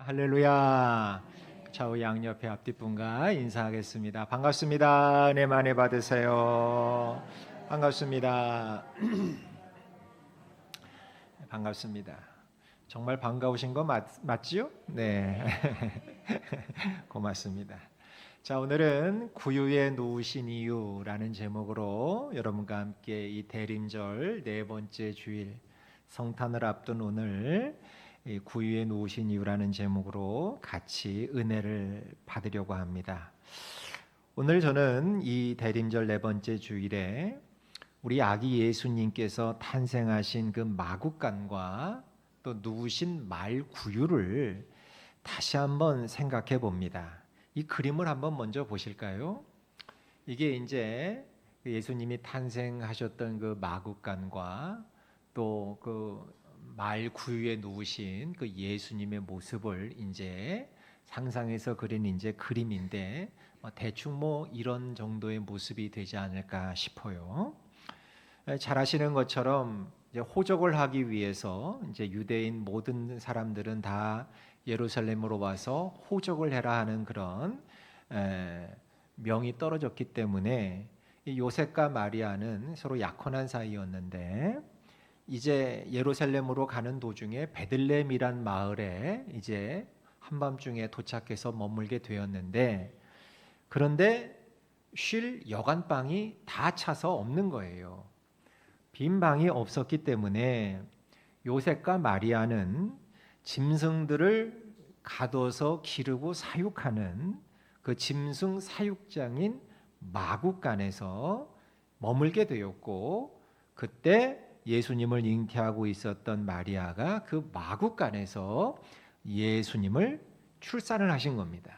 할렐루야. 좌우 양옆에 앞뒷분과 인사하겠습니다. 반갑습니다. 은혜 많이 받으세요. 반갑습니다. 반갑습니다. 정말 반가우신 거 맞지요? 네. 고맙습니다. 자, 오늘은 구유에 누우신 이유라는 제목으로 여러분과 함께 이 대림절 네 번째 주일 성탄을 앞둔 오늘 이 구유에 누우신 이유라는 제목으로 같이 은혜를 받으려고 합니다. 오늘 저는 이 대림절 네 번째 주일에 우리 아기 예수님께서 탄생하신 그 마구간과 또 누우신 말 구유를 다시 한번 생각해 봅니다. 이 그림을 한번 먼저 보실까요? 이게 이제 예수님이 탄생하셨던 그 마구간과 또 그 말 구유에 누우신 그 예수님의 모습을 이제 상상해서 그린 이제 그림인데 대충 이런 정도의 모습이 되지 않을까 싶어요. 잘 아시는 것처럼 이제 호적을 하기 위해서 이제 유대인 모든 사람들은 다 예루살렘으로 와서 호적을 해라 하는 그런 명이 떨어졌기 때문에 요셉과 마리아는 서로 약혼한 사이였는데 이제 예루살렘으로 가는 도중에 베들레헴이란 마을에 이제 한밤중에 도착해서 머물게 되었는데 그런데 쉴 여간방이 다 차서 없는 거예요. 빈 방이 없었기 때문에 요셉과 마리아는 짐승들을 가둬서 기르고 사육하는 그 짐승 사육장인 마구간에서 머물게 되었고 그때 예수님을 잉태하고 있었던 마리아가 그 마구간에서 예수님을 출산을 하신 겁니다.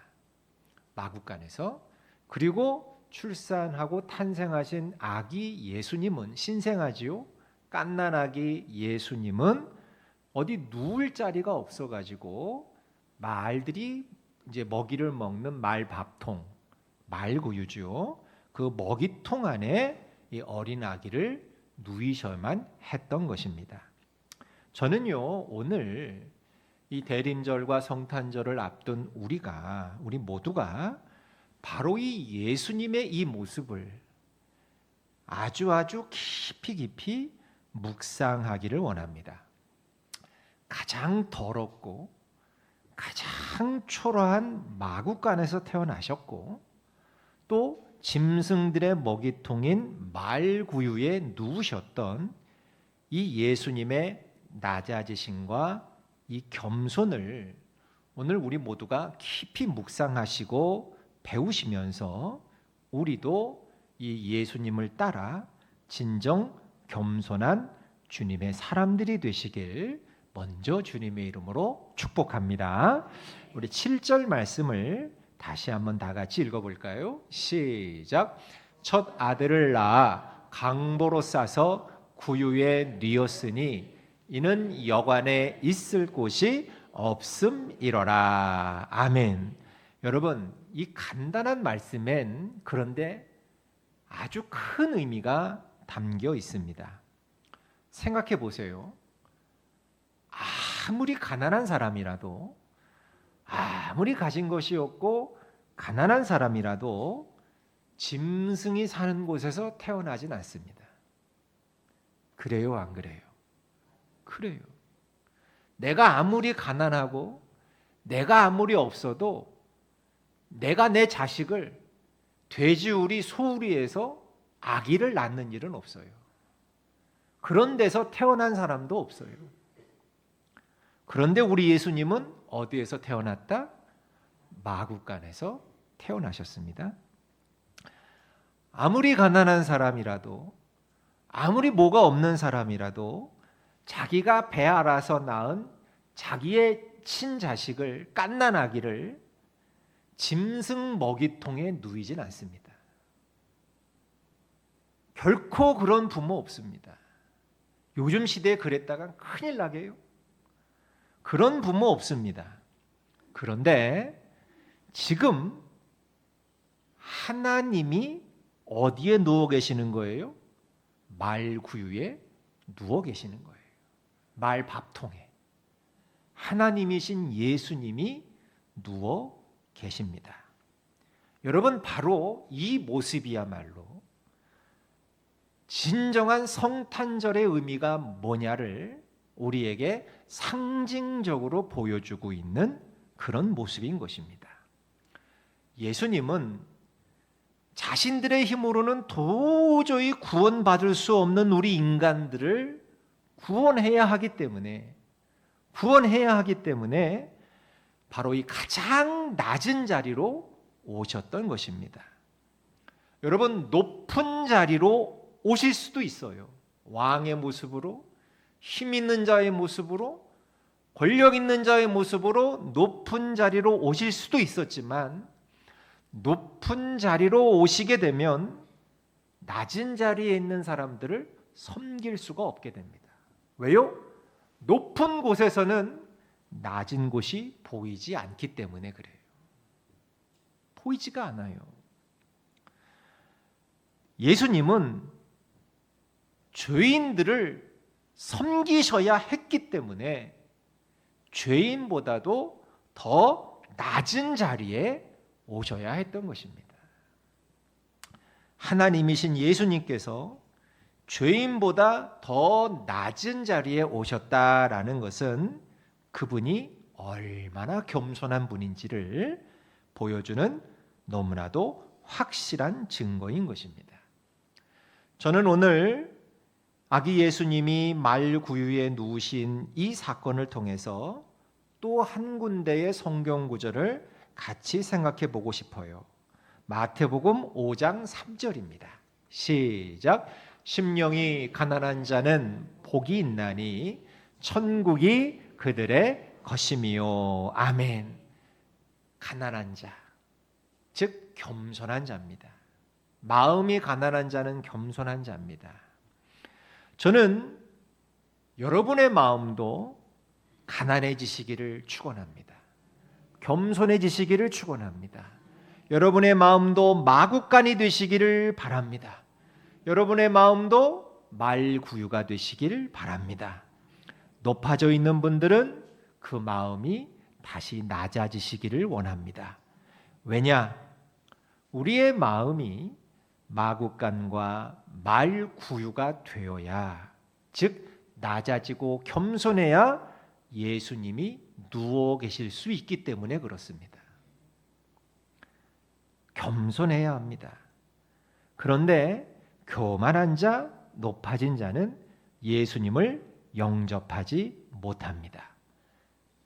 마구간에서. 그리고 출산하고 탄생하신 아기 예수님은 신생아지요. 갓난아기 예수님은 어디 누울 자리가 없어가지고 말들이 이제 먹이를 먹는 말밥통, 말구유죠. 그 먹이통 안에 이 어린 아기를 누이셔야만 했던 것입니다. 저는요 오늘 이 대림절과 성탄절을 앞둔 우리 모두가 바로 이 예수님의 이 모습을 아주 깊이 묵상하기를 원합니다. 가장 더럽고 가장 초라한 마구간에서 태어나셨고 또 짐승들의 먹이통인 말구유에 누우셨던 이 예수님의 낮아지심과 이 겸손을 오늘 우리 모두가 깊이 묵상하시고 배우시면서 우리도 이 예수님을 따라 진정 겸손한 주님의 사람들이 되시길 먼저 주님의 이름으로 축복합니다. 우리 7절 말씀을 다시 한번 다 같이 읽어볼까요? 시작. 첫 아들을 낳아 강보로 싸서 구유에 뉘었으니 이는 여관에 있을 곳이 없음이로라. 아멘. 여러분 이 간단한 말씀엔 그런데 아주 큰 의미가 담겨 있습니다. 생각해 보세요. 아무리 가난한 사람이라도 아무리 가진 것이 없고 가난한 사람이라도 짐승이 사는 곳에서 태어나진 않습니다. 그래요, 안 그래요? 그래요. 내가 아무리 가난하고 내가 아무리 없어도 내가 내 자식을 돼지우리, 소우리에서 아기를 낳는 일은 없어요. 그런 데서 태어난 사람도 없어요. 그런데 우리 예수님은 어디에서 태어났다? 마구간에서 태어나셨습니다. 아무리 가난한 사람이라도 아무리 뭐가 없는 사람이라도 자기가 배 알아서 낳은 자기의 친자식을 갓난아기를 짐승 먹이통에 누이진 않습니다. 결코 그런 부모 없습니다. 요즘 시대에 그랬다간 큰일 나게요. 그런 부모 없습니다. 그런데 지금 하나님이 어디에 누워 계시는 거예요? 말구유에 누워 계시는 거예요. 말밥통에. 하나님이신 예수님이 누워 계십니다. 여러분, 바로 이 모습이야말로 진정한 성탄절의 의미가 뭐냐를 우리에게 상징적으로 보여주고 있는 그런 모습인 것입니다. 예수님은 자신들의 힘으로는 도저히 구원받을 수 없는 우리 인간들을 구원해야 하기 때문에 바로 이 가장 낮은 자리로 오셨던 것입니다. 여러분, 높은 자리로 오실 수도 있어요. 왕의 모습으로, 힘 있는 자의 모습으로, 권력 있는 자의 모습으로 높은 자리로 오실 수도 있었지만, 높은 자리로 오시게 되면 낮은 자리에 있는 사람들을 섬길 수가 없게 됩니다. 왜요? 높은 곳에서는 낮은 곳이 보이지 않기 때문에 그래요. 보이지가 않아요. 예수님은 죄인들을 섬기셔야 했기 때문에 죄인보다도 더 낮은 자리에 오셔야 했던 것입니다. 하나님이신 예수님께서 죄인보다 더 낮은 자리에 오셨다라는 것은 그분이 얼마나 겸손한 분인지를 보여주는 너무나도 확실한 증거인 것입니다. 저는 오늘 아기 예수님이 말구유에 누우신 이 사건을 통해서 또 한 군데의 성경 구절을 같이 생각해 보고 싶어요. 마태복음 5장 3절입니다. 시작. 심령이 가난한 자는 복이 있나니 천국이 그들의 것이미요. 아멘. 가난한 자, 즉 겸손한 자입니다. 마음이 가난한 자는 겸손한 자입니다. 저는 여러분의 마음도 가난해지시기를 축원합니다. 겸손해지시기를 축원합니다. 여러분의 마음도 마구간이 되시기를 바랍니다. 여러분의 마음도 말구유가 되시기를 바랍니다. 높아져 있는 분들은 그 마음이 다시 낮아지시기를 원합니다. 왜냐? 우리의 마음이 마구간과 말구유가 되어야, 즉 낮아지고 겸손해야 예수님이 누워 계실 수 있기 때문에 그렇습니다. 겸손해야 합니다. 그런데 교만한 자, 높아진 자는 예수님을 영접하지 못합니다.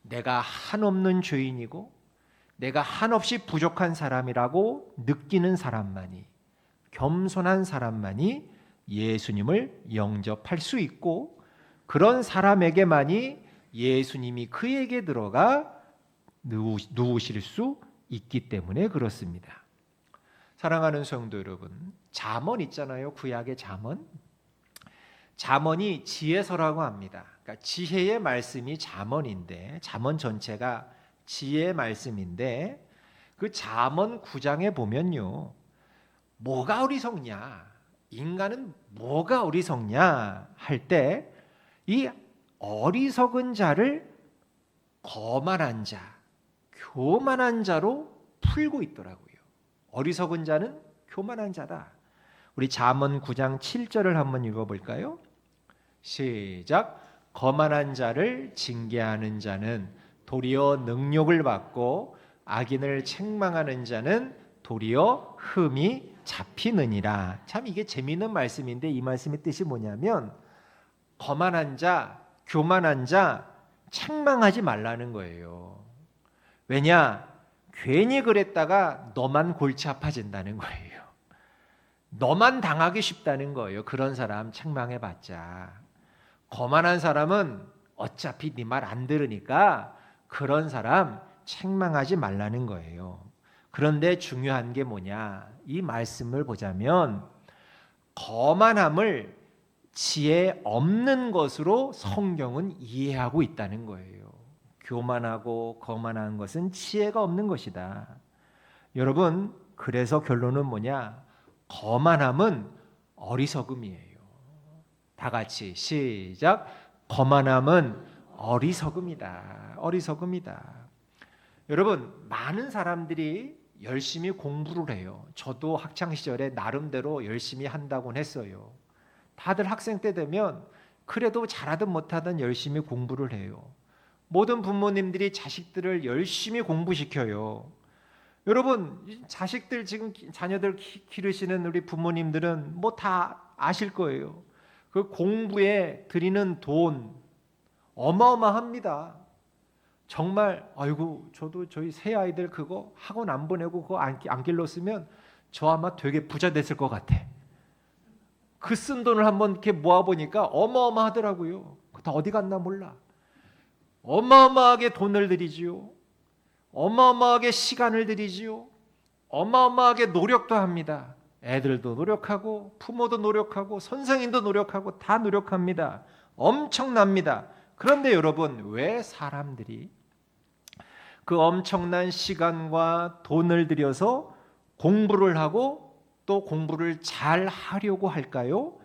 내가 한없는 죄인이고 내가 한없이 부족한 사람이라고 느끼는 사람만이, 겸손한 사람만이 예수님을 영접할 수 있고, 그런 사람에게만이 예수님이 그에게 들어가 누우실 수 있기 때문에 그렇습니다. 사랑하는 성도 여러분, 잠언 있잖아요. 구약의 잠언. 잠언이 지혜서라고 합니다. 그러니까 지혜의 말씀이 잠언인데, 잠언 전체가 지혜의 말씀인데, 그 잠언 9장에 보면요, 뭐가 어리석냐, 인간은 뭐가 어리석냐 할 때 이 어리석은 자를 거만한 자, 교만한 자로 풀고 있더라고요. 어리석은 자는 교만한 자다. 우리 잠언 9장 7절을 한번 읽어볼까요? 시작. 거만한 자를 징계하는 자는 도리어 능욕을 받고 악인을 책망하는 자는 도리어 흠이 잡히느니라. 참 이게 재미있는 말씀인데, 이 말씀의 뜻이 뭐냐면 거만한 자, 교만한 자 책망하지 말라는 거예요. 왜냐? 괜히 그랬다가 너만 골치 아파진다는 거예요. 너만 당하기 쉽다는 거예요. 그런 사람 책망해봤자. 거만한 사람은 어차피 네 말 안 들으니까 그런 사람 책망하지 말라는 거예요. 그런데 중요한 게 뭐냐? 이 말씀을 보자면 거만함을 지혜 없는 것으로 성경은 이해하고 있다는 거예요. 교만하고 거만한 것은 지혜가 없는 것이다. 여러분, 그래서 결론은 뭐냐? 거만함은 어리석음이에요. 다 같이 시작. 거만함은 어리석음이다. 어리석음이다. 여러분, 많은 사람들이 열심히 공부를 해요. 저도 학창 시절에 나름대로 열심히 한다곤 했어요. 다들 학생 때 되면 그래도 잘하든 못하든 열심히 공부를 해요. 모든 부모님들이 자식들을 열심히 공부시켜요. 여러분, 자식들 지금 자녀들 기르시는 우리 부모님들은 뭐 다 아실 거예요. 그 공부에 들이는 돈 어마어마합니다. 정말 아이고 저도 저희 새 아이들 그거 학원 안 보내고 그거 안 길렀으면 저 아마 되게 부자 됐을 것 같아. 그 쓴 돈을 한번 이렇게 모아보니까 어마어마하더라고요. 다 어디 갔나 몰라. 어마어마하게 돈을 들이지요. 어마어마하게 시간을 들이지요. 어마어마하게 노력도 합니다. 애들도 노력하고 부모도 노력하고 선생님도 노력하고 다 노력합니다. 엄청납니다. 그런데 여러분, 왜 사람들이 그 엄청난 시간과 돈을 들여서 공부를 하고 또 공부를 잘 하려고 할까요?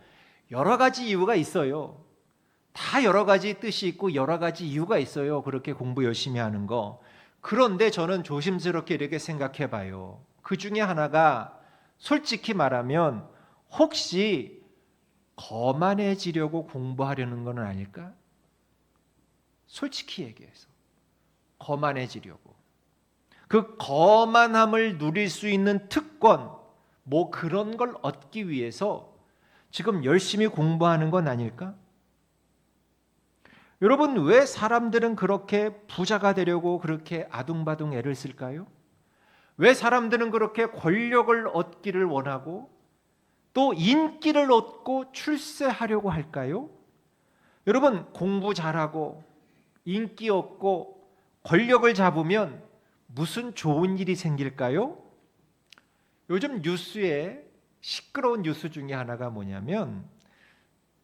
여러 가지 이유가 있어요. 다 여러 가지 뜻이 있고 여러 가지 이유가 있어요. 그렇게 공부 열심히 하는 거. 그런데 저는 조심스럽게 이렇게 생각해 봐요. 그 중에 하나가 솔직히 말하면 혹시 거만해지려고 공부하려는 건 아닐까? 솔직히 얘기해서 거만해지려고. 그 거만함을 누릴 수 있는 특권, 뭐 그런 걸 얻기 위해서 지금 열심히 공부하는 건 아닐까? 여러분, 왜 사람들은 그렇게 부자가 되려고 그렇게 아둥바둥 애를 쓸까요? 왜 사람들은 그렇게 권력을 얻기를 원하고 또 인기를 얻고 출세하려고 할까요? 여러분, 공부 잘하고 인기 얻고 권력을 잡으면 무슨 좋은 일이 생길까요? 요즘 뉴스에 시끄러운 뉴스 중에 하나가 뭐냐면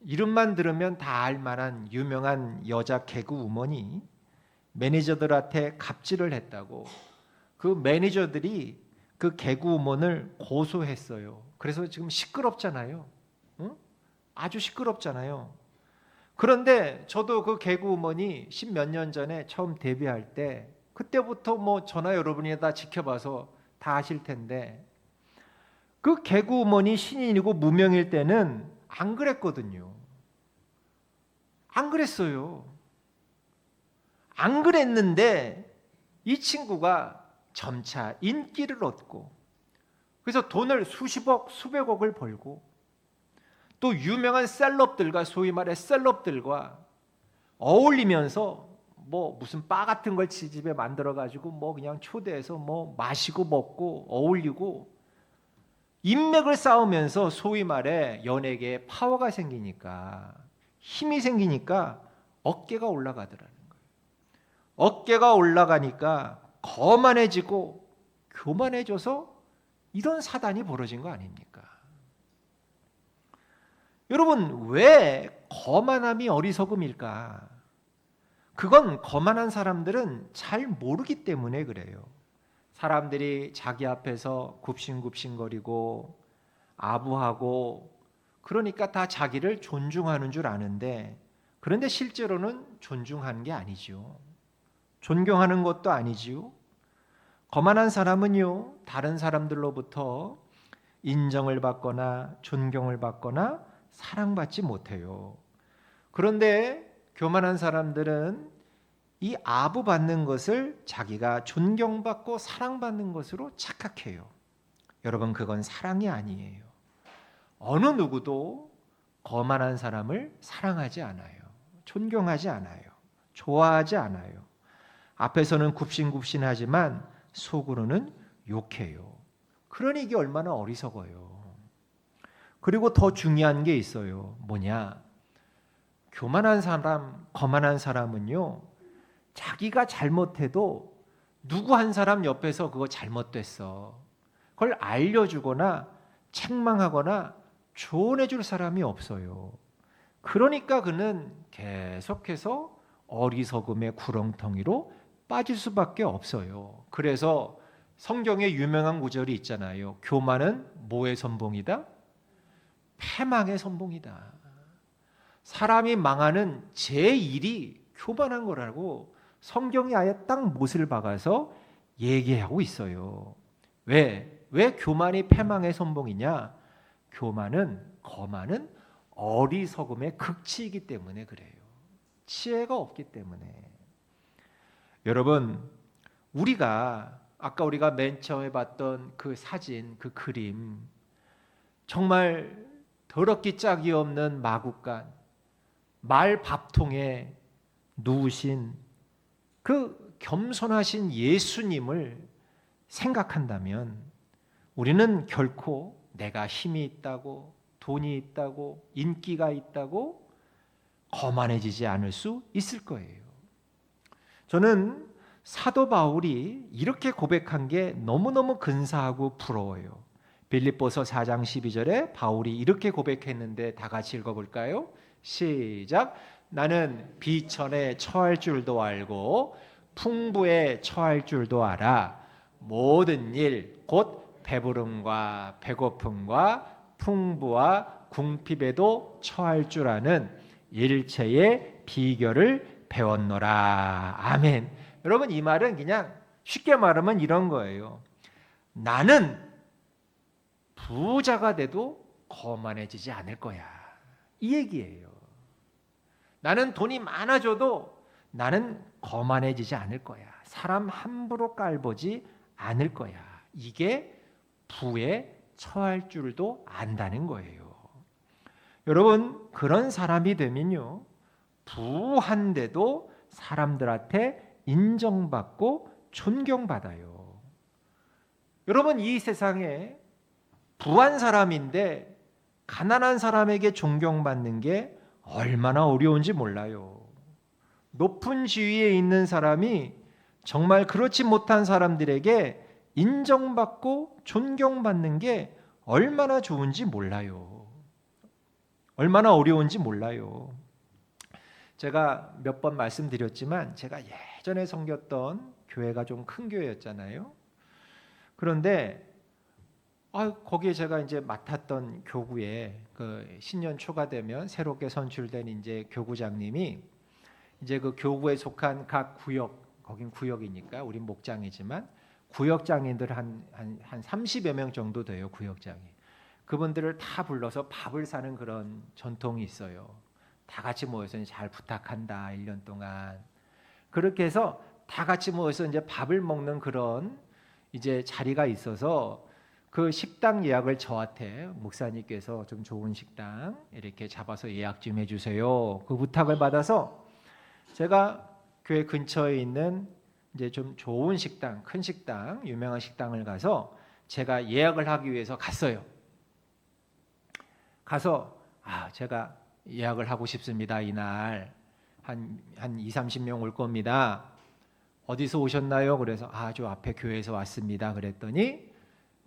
이름만 들으면 다 알만한 유명한 여자 개그우먼이 매니저들한테 갑질을 했다고 그 매니저들이 그 개그우먼을 고소했어요. 그래서 지금 시끄럽잖아요. 응? 아주 시끄럽잖아요. 그런데 저도 그 개그우먼이 10몇 년 전에 처음 데뷔할 때 그때부터 뭐 저나 여러분이 다 지켜봐서 다 아실 텐데 그 개그우먼이 신인이고 무명일 때는 안 그랬거든요. 안 그랬어요. 안 그랬는데 이 친구가 점차 인기를 얻고 그래서 돈을 수십억, 수백억을 벌고 또 유명한 셀럽들과 소위 말해 셀럽들과 어울리면서 뭐 무슨 바 같은 걸 집에 만들어 가지고 뭐 그냥 초대해서 뭐 마시고 먹고 어울리고 인맥을 쌓으면서 소위 말해 연예계에 파워가 생기니까 힘이 생기니까 어깨가 올라가더라는 거예요. 어깨가 올라가니까 거만해지고 교만해져서 이런 사단이 벌어진 거 아닙니까? 여러분, 왜 거만함이 어리석음일까? 그건 거만한 사람들은 잘 모르기 때문에 그래요. 사람들이 자기 앞에서 굽신굽신거리고 아부하고 그러니까 다 자기를 존중하는 줄 아는데 그런데 실제로는 존중하는 게 아니지요. 존경하는 것도 아니지요. 거만한 사람은요, 다른 사람들로부터 인정을 받거나 존경을 받거나 사랑받지 못해요. 그런데 교만한 사람들은 이 아부받는 것을 자기가 존경받고 사랑받는 것으로 착각해요. 여러분, 그건 사랑이 아니에요. 어느 누구도 거만한 사람을 사랑하지 않아요. 존경하지 않아요. 좋아하지 않아요. 앞에서는 굽신굽신하지만 속으로는 욕해요. 그러니 이게 얼마나 어리석어요. 그리고 더 중요한 게 있어요. 뭐냐? 교만한 사람, 거만한 사람은요, 자기가 잘못해도 누구 한 사람 옆에서 그거 잘못됐어. 그걸 알려주거나 책망하거나 조언해줄 사람이 없어요. 그러니까 그는 계속해서 어리석음의 구렁텅이로 빠질 수밖에 없어요. 그래서 성경에 유명한 구절이 있잖아요. 교만은 뭐의 선봉이다? 패망의 선봉이다. 사람이 망하는 제1이 교만한 거라고 성경이 아예 딱 못을 박아서 얘기하고 있어요. 왜 교만이 패망의 선봉이냐? 거만은 어리석음의 극치이기 때문에 그래요. 지혜가 없기 때문에. 여러분, 아까 우리가 맨 처음에 봤던 그 사진, 그 그림, 정말 더럽기 짝이 없는 마구간, 말 밥통에 누우신 그 겸손하신 예수님을 생각한다면 우리는 결코 내가 힘이 있다고, 돈이 있다고, 인기가 있다고 거만해지지 않을 수 있을 거예요. 저는 사도 바울이 이렇게 고백한 게 너무너무 근사하고 부러워요. 빌립보서 4장 12절에 바울이 이렇게 고백했는데 다 같이 읽어볼까요? 시작. 나는 비천에 처할 줄도 알고 풍부에 처할 줄도 알아. 모든 일 곧 배부름과 배고픔과 풍부와 궁핍에도 처할 줄 아는 일체의 비결을 배웠노라. 아멘. 여러분, 이 말은 그냥 쉽게 말하면 이런 거예요. 나는 부자가 돼도 거만해지지 않을 거야. 이 얘기예요. 나는 돈이 많아져도 나는 거만해지지 않을 거야. 사람 함부로 깔보지 않을 거야. 이게 부에 처할 줄도 안다는 거예요. 여러분, 그런 사람이 되면요, 부한데도 사람들한테 인정받고 존경받아요. 여러분, 이 세상에 부한 사람인데 가난한 사람에게 존경받는 게 얼마나 어려운지 몰라요. 높은 지위에 있는 사람이 정말 그렇지 못한 사람들에게 인정받고 존경받는 게 얼마나 좋은지 몰라요. 얼마나 어려운지 몰라요. 제가 몇 번 말씀드렸지만 제가 예전에 섬겼던 교회가 좀 큰 교회였잖아요. 그런데 거기에 제가 이제 맡았던 교구에 그 신년 초가 되면 새롭게 선출된 이제 교구장님이 이제 그 교구에 속한 각 구역, 거긴 구역이니까 우린 목장이지만 구역장인들 한 30여 명 정도 돼요, 구역장이. 그분들을 다 불러서 밥을 사는 그런 전통이 있어요. 다 같이 모여서 잘 부탁한다, 1년 동안. 그렇게 해서 다 같이 모여서 이제 밥을 먹는 그런 이제 자리가 있어서 그 식당 예약을 저한테 목사님께서 좀 좋은 식당 이렇게 잡아서 예약 좀 해주세요. 그 부탁을 받아서 제가 교회 근처에 있는 이제 좀 좋은 식당, 큰 식당, 유명한 식당을 가서 제가 예약을 하기 위해서 갔어요. 가서 제가 예약을 하고 싶습니다. 이날 한 2, 30명 올 겁니다. 어디서 오셨나요? 그래서 저 앞에 교회에서 왔습니다. 그랬더니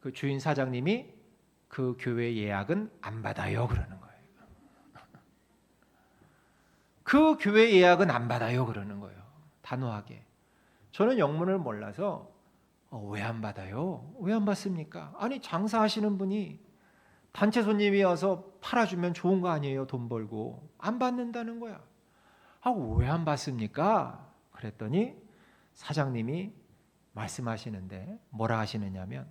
그 주인 사장님이 그 교회 예약은 안 받아요. 그러는 거예요. 그 교회 예약은 안 받아요. 그러는 거예요. 단호하게. 저는 영문을 몰라서 왜 안 받아요? 왜 안 받습니까? 아니, 장사하시는 분이 단체 손님이 와서 팔아주면 좋은 거 아니에요? 돈 벌고. 안 받는다는 거야. 왜 안 받습니까? 그랬더니 사장님이 말씀하시는데 뭐라 하시느냐면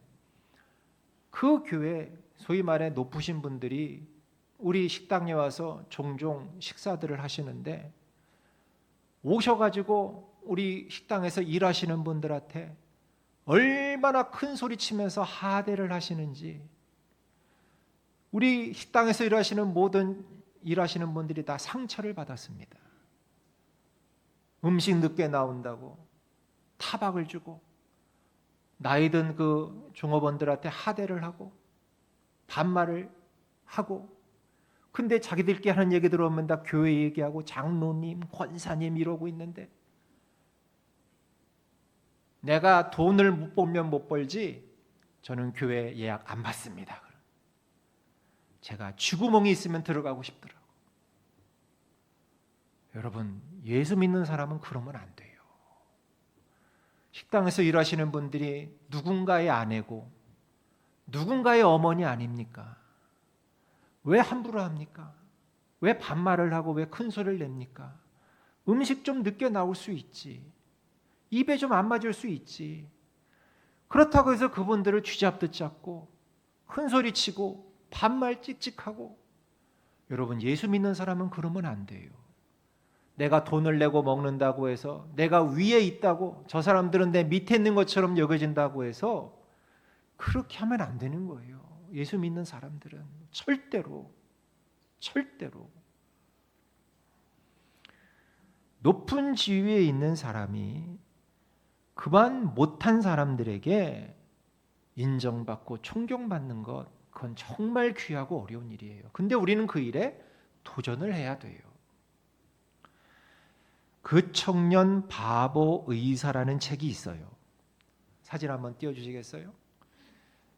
그 교회 소위 말해 높으신 분들이 우리 식당에 와서 종종 식사들을 하시는데 오셔가지고 우리 식당에서 일하시는 분들한테 얼마나 큰 소리 치면서 하대를 하시는지 우리 식당에서 일하시는 모든 일하시는 분들이 다 상처를 받았습니다. 음식 늦게 나온다고 타박을 주고 나이든 그 종업원들한테 하대를 하고 반말을 하고 근데 자기들끼리 하는 얘기 들어오면 다 교회 얘기하고 장로님, 권사님 이러고 있는데 내가 돈을 못 벌면 못 벌지 저는 교회 예약 안 받습니다. 제가 쥐구멍이 있으면 들어가고 싶더라고. 여러분, 예수 믿는 사람은 그러면 안 돼요. 식당에서 일하시는 분들이 누군가의 아내고 누군가의 어머니 아닙니까? 왜 함부로 합니까? 왜 반말을 하고 왜 큰 소리를 냅니까? 음식 좀 늦게 나올 수 있지. 입에 좀 안 맞을 수 있지. 그렇다고 해서 그분들을 쥐잡듯 잡고 큰소리치고 반말 찍찍하고, 여러분, 예수 믿는 사람은 그러면 안 돼요. 내가 돈을 내고 먹는다고 해서, 내가 위에 있다고, 저 사람들은 내 밑에 있는 것처럼 여겨진다고 해서 그렇게 하면 안 되는 거예요. 예수 믿는 사람들은 절대로 높은 지위에 있는 사람이 그만 못한 사람들에게 인정받고 존경받는 것, 그건 정말 귀하고 어려운 일이에요. 근데 우리는 그 일에 도전을 해야 돼요. 그 청년 바보 의사라는 책이 있어요. 사진 한번 띄워주시겠어요?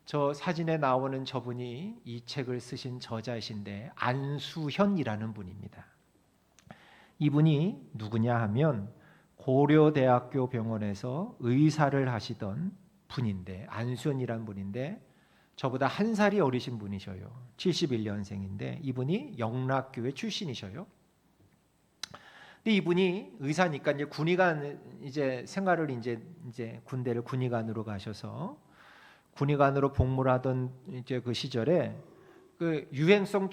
저 사진에 나오는 저분이 이 책을 쓰신 저자이신데 안수현이라는 분입니다. 이분이 누구냐 하면 고려대학교 병원에서 의사를 하시던 분인데, 안수현이라는 분인데 저보다 한 살이 어리신 분이셔요. 71년생인데 이분이 영락교회 출신이셔요. 근데 이분이 의사니까 이제 군의관 이제 생활을 이제 군대를 군의관으로 가셔서 군의관으로 복무를 하던 이제 그 시절에 그 유행성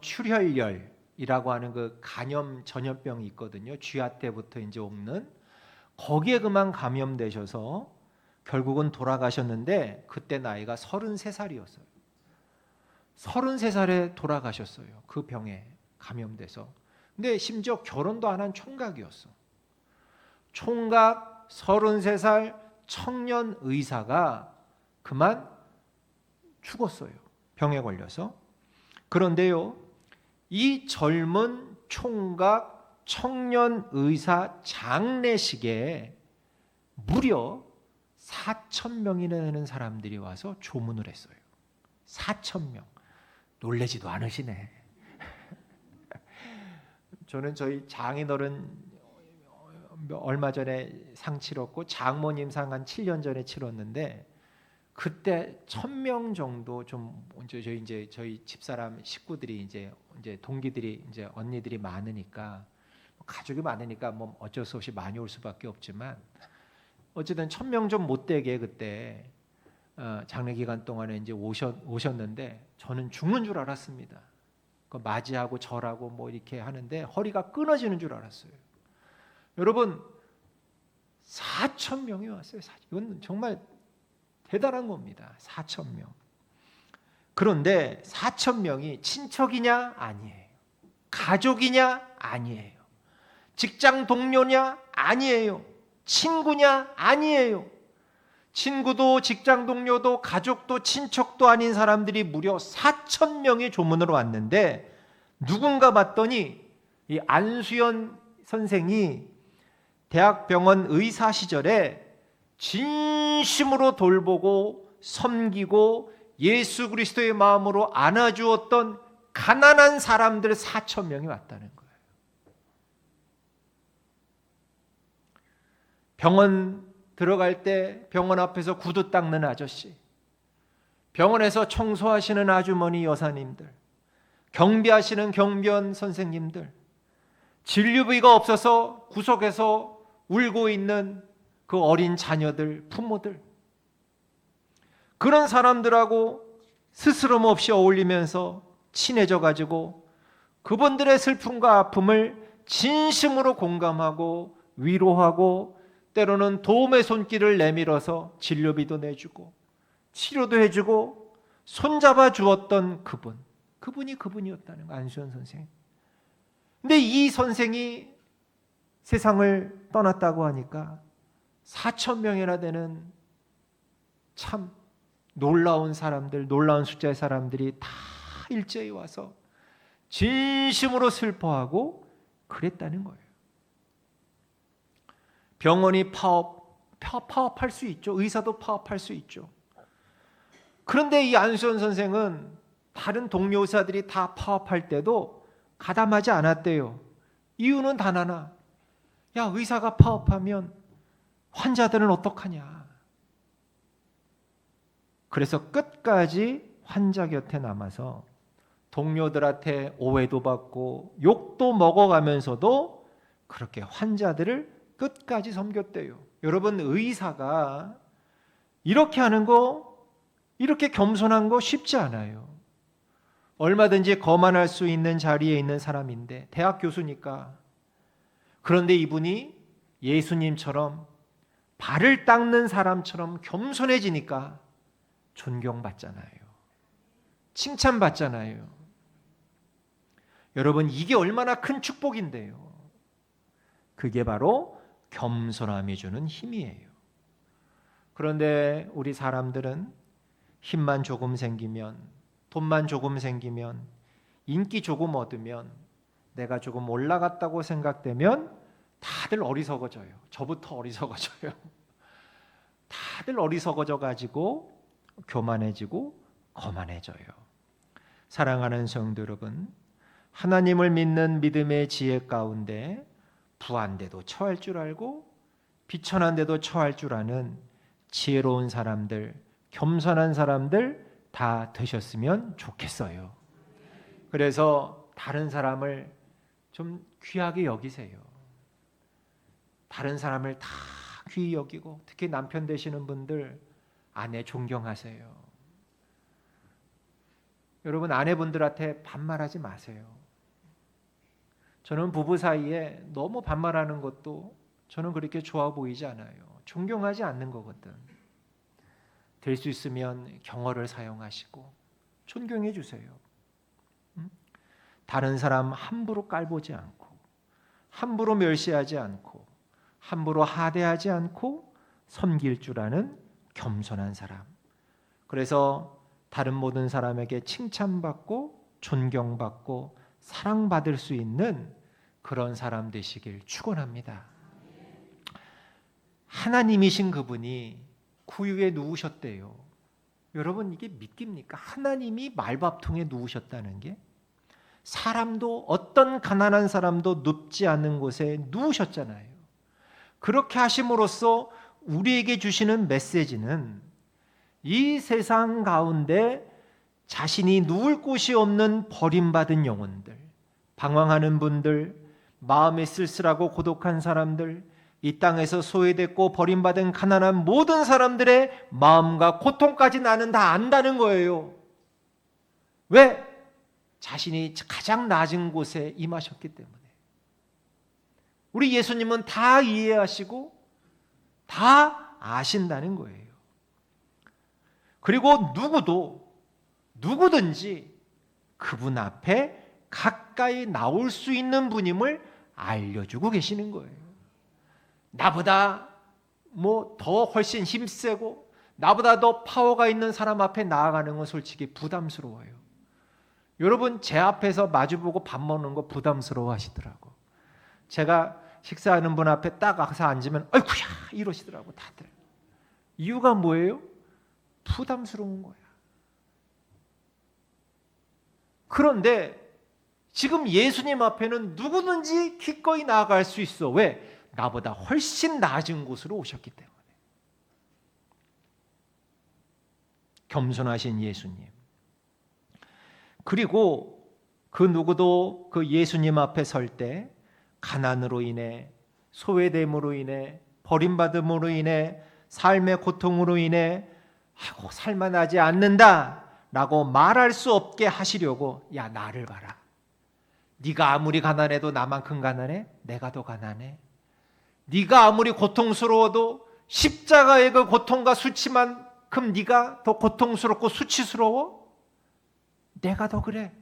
출혈열이라고 하는 그 간염 전염병이 있거든요. 쥐아 때부터 이제 옮는, 거기에 그만 감염되셔서 결국은 돌아가셨는데 그때 나이가 33살이었어요. 33살에 돌아가셨어요. 그 병에 감염돼서. 근데 심지어 결혼도 안 한 총각이었어. 총각 33살 청년 의사가 그만 죽었어요. 병에 걸려서. 그런데요, 이 젊은 총각 청년 의사 장례식에 무려 4,000명이나 되는 사람들이 와서 조문을 했어요. 4,000명. 놀라지도 않으시네. 저는 저희 장인어른 얼마 전에 상 치렀고 장모님 상 한 7년 전에 치렀는데, 그때 1,000명 정도 좀 저희 집사람 식구들이 이제 동기들이 이제 언니들이 많으니까, 가족이 많으니까 뭐 어쩔 수 없이 많이 올 수밖에 없지만, 어쨌든 1,000명 좀 못 되게 그때 장례 기간 동안에 이제 오셨는데 저는 죽는 줄 알았습니다. 그 맞이하고 절하고 뭐 이렇게 하는데 허리가 끊어지는 줄 알았어요. 여러분, 4,000명이 왔어요. 이건 정말 대단한 겁니다. 4,000명. 그런데 4,000명이 친척이냐? 아니에요. 가족이냐? 아니에요. 직장 동료냐? 아니에요. 친구냐? 아니에요. 친구도 직장 동료도 가족도 친척도 아닌 사람들이 무려 4,000명이 조문으로 왔는데, 누군가 봤더니 이 안수현 선생이 대학병원 의사 시절에 진심으로 돌보고 섬기고 예수 그리스도의 마음으로 안아주었던 가난한 사람들 4,000명이 왔다는 거예요. 병원 들어갈 때 병원 앞에서 구두 닦는 아저씨, 병원에서 청소하시는 아주머니 여사님들, 경비하시는 경비원 선생님들, 진료비가 없어서 구석에서 울고 있는 그 어린 자녀들, 부모들, 그런 사람들하고 스스럼 없이 어울리면서 친해져 가지고 그분들의 슬픔과 아픔을 진심으로 공감하고 위로하고, 때로는 도움의 손길을 내밀어서 진료비도 내주고 치료도 해주고 손잡아 주었던 그분이 그분이었다는 거, 안수현 선생. 근데 이 선생이 세상을 떠났다고 하니까 4,000명이나 되는 참 놀라운 사람들, 놀라운 숫자의 사람들이 다 일제히 와서 진심으로 슬퍼하고 그랬다는 거예요. 병원이 파업할 수 있죠. 의사도 파업할 수 있죠. 그런데 이 안수현 선생은 다른 동료 의사들이 다 파업할 때도 가담하지 않았대요. 이유는 단 하나. 야, 의사가 파업하면 환자들은 어떡하냐. 그래서 끝까지 환자 곁에 남아서 동료들한테 오해도 받고 욕도 먹어가면서도 그렇게 환자들을 끝까지 섬겼대요. 여러분, 의사가 이렇게 하는 거, 이렇게 겸손한 거 쉽지 않아요. 얼마든지 거만할 수 있는 자리에 있는 사람인데, 대학 교수니까. 그런데 이분이 예수님처럼 발을 닦는 사람처럼 겸손해지니까 존경받잖아요. 칭찬받잖아요. 여러분, 이게 얼마나 큰 축복인데요. 그게 바로 겸손함이 주는 힘이에요. 그런데 우리 사람들은 힘만 조금 생기면, 돈만 조금 생기면, 인기 조금 얻으면, 내가 조금 올라갔다고 생각되면 다들 어리석어져요. 저부터 어리석어져요. 다들 어리석어져 가지고 교만해지고 거만해져요. 사랑하는 성도 여러분, 하나님을 믿는 믿음의 지혜 가운데 부한데도 처할 줄 알고 비천한데도 처할 줄 아는 지혜로운 사람들, 겸손한 사람들 다 되셨으면 좋겠어요. 그래서 다른 사람을 좀 귀하게 여기세요. 다른 사람을 다 귀히 여기고, 특히 남편 되시는 분들 아내 존경하세요. 여러분, 아내분들한테 반말하지 마세요. 저는 부부 사이에 너무 반말하는 것도 저는 그렇게 좋아 보이지 않아요. 존경하지 않는 거거든. 될 수 있으면 경어를 사용하시고 존경해 주세요. 다른 사람 함부로 깔보지 않고, 함부로 멸시하지 않고, 함부로 하대하지 않고 섬길 줄 아는 겸손한 사람. 그래서 다른 모든 사람에게 칭찬받고 존경받고 사랑받을 수 있는 그런 사람 되시길 축원합니다. 하나님이신 그분이 구유에 누우셨대요. 여러분, 이게 믿깁니까? 하나님이 말밥통에 누우셨다는 게, 사람도, 어떤 가난한 사람도 눕지 않는 곳에 누우셨잖아요. 그렇게 하심으로써 우리에게 주시는 메시지는, 이 세상 가운데 자신이 누울 곳이 없는 버림받은 영혼들, 방황하는 분들, 마음이 쓸쓸하고 고독한 사람들, 이 땅에서 소외됐고 버림받은 가난한 모든 사람들의 마음과 고통까지 나는 다 안다는 거예요. 왜? 자신이 가장 낮은 곳에 임하셨기 때문에. 우리 예수님은 다 이해하시고 다 아신다는 거예요. 그리고 누구든지 그분 앞에 가까이 나올 수 있는 분임을 알려주고 계시는 거예요. 나보다 더 훨씬 힘세고 나보다 더 파워가 있는 사람 앞에 나아가는 건 솔직히 부담스러워요. 여러분, 제 앞에서 마주보고 밥 먹는 거 부담스러워 하시더라고. 제가 식사하는 분 앞에 딱 가서 앉으면 아이쿠야 이러시더라고 다들. 이유가 뭐예요? 부담스러운 거야. 그런데 지금 예수님 앞에는 누구든지 기꺼이 나아갈 수 있어. 왜? 나보다 훨씬 낮은 곳으로 오셨기 때문에. 겸손하신 예수님. 그리고 그 누구도 그 예수님 앞에 설 때 가난으로 인해, 소외됨으로 인해, 버림받음으로 인해, 삶의 고통으로 인해 살만하지 않는다라고 말할 수 없게 하시려고, 야 나를 봐라. 네가 아무리 가난해도 나만큼 가난해? 내가 더 가난해. 네가 아무리 고통스러워도 십자가의 그 고통과 수치만큼 네가 더 고통스럽고 수치스러워? 내가 더 그래.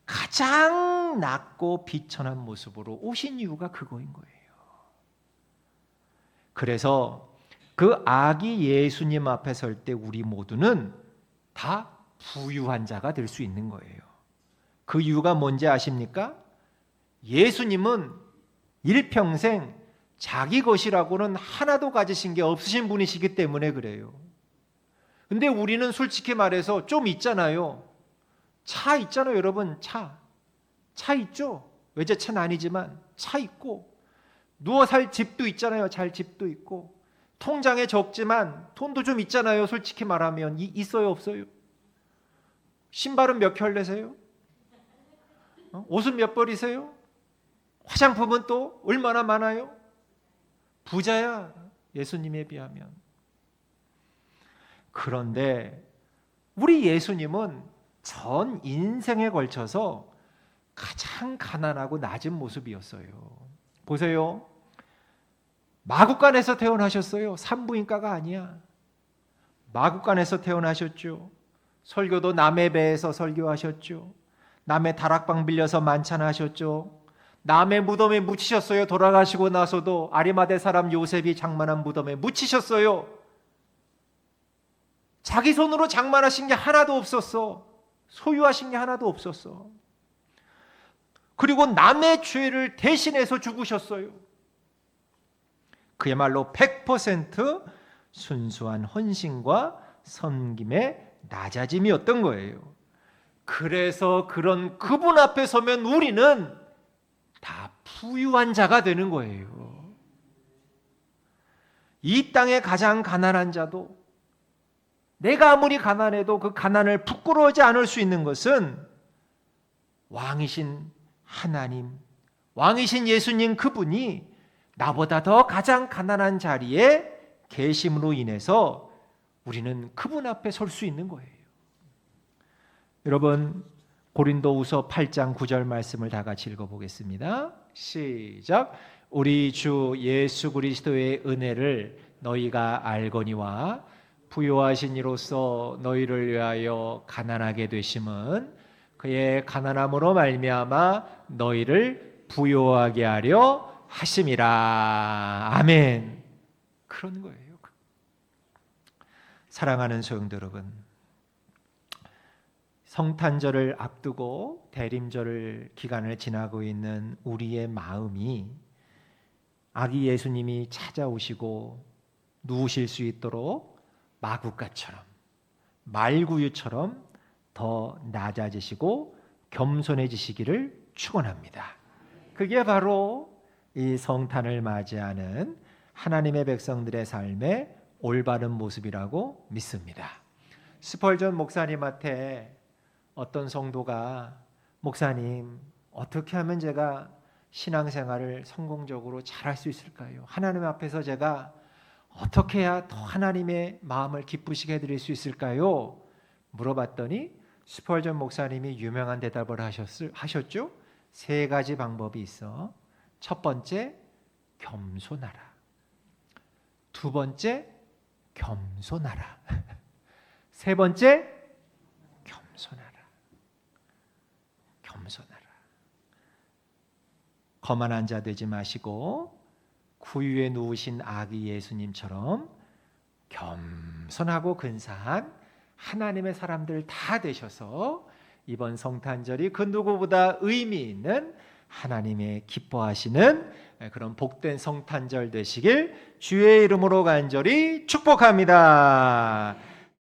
가장 낮고 비천한 모습으로 오신 이유가 그거인 거예요. 그래서 그 아기 예수님 앞에 설 때 우리 모두는 다 부유한 자가 될 수 있는 거예요. 그 이유가 뭔지 아십니까? 예수님은 일평생 자기 것이라고는 하나도 가지신 게 없으신 분이시기 때문에 그래요. 근데 우리는 솔직히 말해서 좀 있잖아요. 차 있잖아요, 여러분. 차 있죠? 외제차는 아니지만 차 있고, 누워 살 집도 있잖아요. 잘 집도 있고, 통장에 적지만 돈도 좀 있잖아요. 솔직히 말하면 있어요, 없어요? 신발은 몇 켤레세요? 옷은 몇 벌이세요? 화장품은 또 얼마나 많아요? 부자야, 예수님에 비하면. 그런데 우리 예수님은 전 인생에 걸쳐서 가장 가난하고 낮은 모습이었어요. 보세요. 마구간에서 태어나셨어요. 산부인과가 아니야. 마구간에서 태어나셨죠. 설교도 남의 배에서 설교하셨죠. 남의 다락방 빌려서 만찬하셨죠. 남의 무덤에 묻히셨어요. 돌아가시고 나서도 아리마대 사람 요셉이 장만한 무덤에 묻히셨어요. 자기 손으로 장만하신 게 하나도 없었어. 소유하신 게 하나도 없었어. 그리고 남의 죄를 대신해서 죽으셨어요. 그야말로 100% 순수한 헌신과 섬김의 낮아짐이었던 거예요. 그래서 그런 그분 앞에 서면 우리는 다 부유한 자가 되는 거예요. 이 땅의 가장 가난한 자도 내가 아무리 가난해도 그 가난을 부끄러워하지 않을 수 있는 것은 왕이신 하나님, 왕이신 예수님 그분이 나보다 더 가장 가난한 자리에 계심으로 인해서 우리는 그분 앞에 설 수 있는 거예요. 여러분, 고린도후서 8장 9절 말씀을 다 같이 읽어보겠습니다. 시작. 우리 주 예수 그리스도의 은혜를 너희가 알거니와 부요하신 이로써 너희를 위하여 가난하게 되심은 그의 가난함으로 말미암아 너희를 부요하게 하려 하심이라. 아멘. 그런 거예요. 사랑하는 성도 여러분, 성탄절을 앞두고 대림절 기간을 지나고 있는 우리의 마음이 아기 예수님이 찾아오시고 누우실 수 있도록 마구간처럼 말구유처럼 더 낮아지시고 겸손해지시기를 축원합니다. 그게 바로 이 성탄을 맞이하는 하나님의 백성들의 삶의 올바른 모습이라고 믿습니다. 스펄전 목사님한테 어떤 성도가 목사님, 어떻게 하면 제가 신앙생활을 성공적으로 잘할 수 있을까요? 하나님 앞에서 제가 어떻게 해야 더 하나님의 마음을 기쁘시게 해드릴 수 있을까요? 물어봤더니 스펄전 목사님이 유명한 대답을 하셨죠? 3가지 방법이 있어. 첫 번째, 겸손하라. 두 번째, 겸손하라. 세 번째, 겸손하라. 겸손하라. 거만한 자 되지 마시고 구유에 누우신 아기 예수님처럼 겸손하고 근사한 하나님의 사람들 다 되셔서 이번 성탄절이 그 누구보다 의미 있는 하나님의 기뻐하시는 그런 복된 성탄절 되시길 주의 이름으로 간절히 축복합니다.